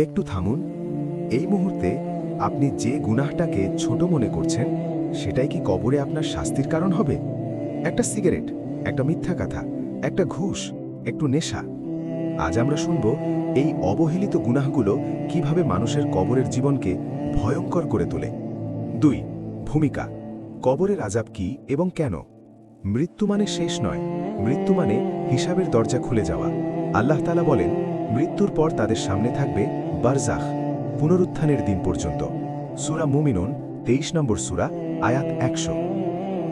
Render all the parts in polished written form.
একটু থামুন। এই মুহূর্তে আপনি যে গুনাহটাকে ছোট মনে করছেন, সেটাই কি কবরে আপনার শাস্তির কারণ হবে? একটা সিগারেট, একটা মিথ্যা কথা, একটা ঘুষ, একটু নেশা। আজ আমরা শুনব এই অবহেলিত গুনাহগুলো কিভাবে মানুষের কবরের জীবনকে ভয়ঙ্কর করে তোলে। 2. ভূমিকা। কবরের আযাব কি এবং কেন? মৃত্যু মানে শেষ নয়, মৃত্যু মানে হিসাবের দরজা খুলে যাওয়া। আল্লাহ তাআলা বলেন, মৃত্যুর পর তাদের সামনে থাকবে বারজাখ, পুনরুত্থানের দিন পর্যন্ত। সূরা মুমিনুন 23 নম্বর সূরা, আয়াত 100।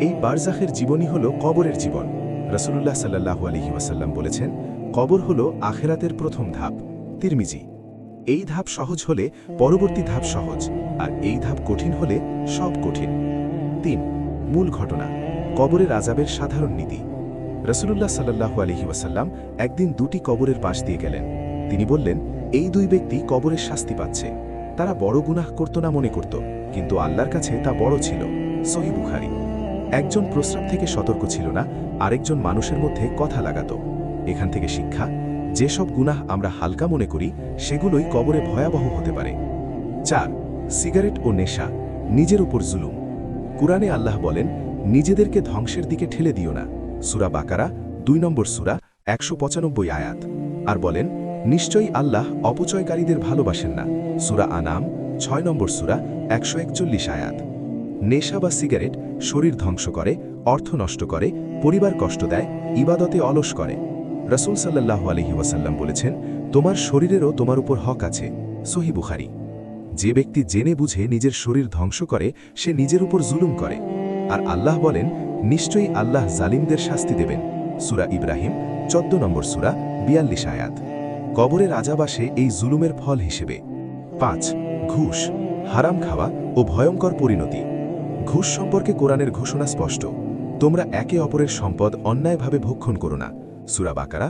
এই বারজাখের জীবনই হল কবরের জীবন। রাসূলুল্লাহ সাল্লাল্লাহু আলাইহি ওয়াসাল্লাম বলেছেন, কবর হল আখিরাতের প্রথম ধাপ। তিরমিজি। এই ধাপ সহজ হলে পরবর্তী ধাপ সহজ, আর এই ধাপ কঠিন হলে সব কঠিন। 3. মূল ঘটনা। কবরের আযাবের সাধারণ নীতি। রাসূলুল্লাহ সাল্লাল্লাহু আলাইহি ওয়াসাল্লাম একদিন দুটি কবরের পাশ দিয়ে গেলেন। তিনি বললেন, এই দুই ব্যক্তি কবরের শাস্তি পাচ্ছে। তারা বড় গুনাহ করত না মনে করত, কিন্তু আল্লাহর কাছে তা বড় ছিল। সহিহ বুখারী। একজন প্রস্রাব থেকে সতর্ক ছিল না, আরেকজন মানুষের মধ্যে কথা লাগাত। এখান থেকে শিক্ষা, যেসব গুনাহ আমরা হালকা মনে করি সেগুলোই কবরে ভয়াবহ হতে পারে। 4. সিগারেট ও নেশা, নিজের উপর জুলুম। কুরআনে আল্লাহ বলেন, নিজেদেরকে ধ্বংসের দিকে ঠেলে দিও না। সূরা বাকারা 2 নম্বর সূরা, 195 আয়াত। আর বলেন, নিশ্চয়ই আল্লাহ অপচয়কারীদের ভালোবাসেন না। সূরা আনাম 6 নম্বর সূরা, 141 আয়াত। নেশা বা সিগারেট শরীর ধ্বংস করে, অর্থ নষ্ট করে, পরিবার কষ্ট দেয়, ইবাদতে অলস করে। রাসূল সাল্লাল্লাহু আলাইহি ওয়াসাল্লাম বলেছেন, তোমার শরীরেরও তোমার উপর হক আছে। সহিহ বুখারী। যে ব্যক্তি জেনে বুঝে নিজের শরীর ধ্বংস করে, সে নিজের উপর জুলুম করে। আর আল্লাহ বলেন, নিশ্চয়ই আল্লাহ জালিমদের শাস্তি দেবেন। সূরা ইব্রাহিম 14 নম্বর সূরা, 42 আয়াত। কবরের আযাব আসে এই জুলুমের ফল হিসেবে। 5. ঘুষ, হারাম খাওয়া ও ভয়ঙ্কর পরিণতি। ঘুষ সম্পর্কে কোরআনের ঘোষণা স্পষ্ট, তোমরা একে অপরের সম্পদ অন্যায়ভাবে ভক্ষণ করো না। সূরা বাকারা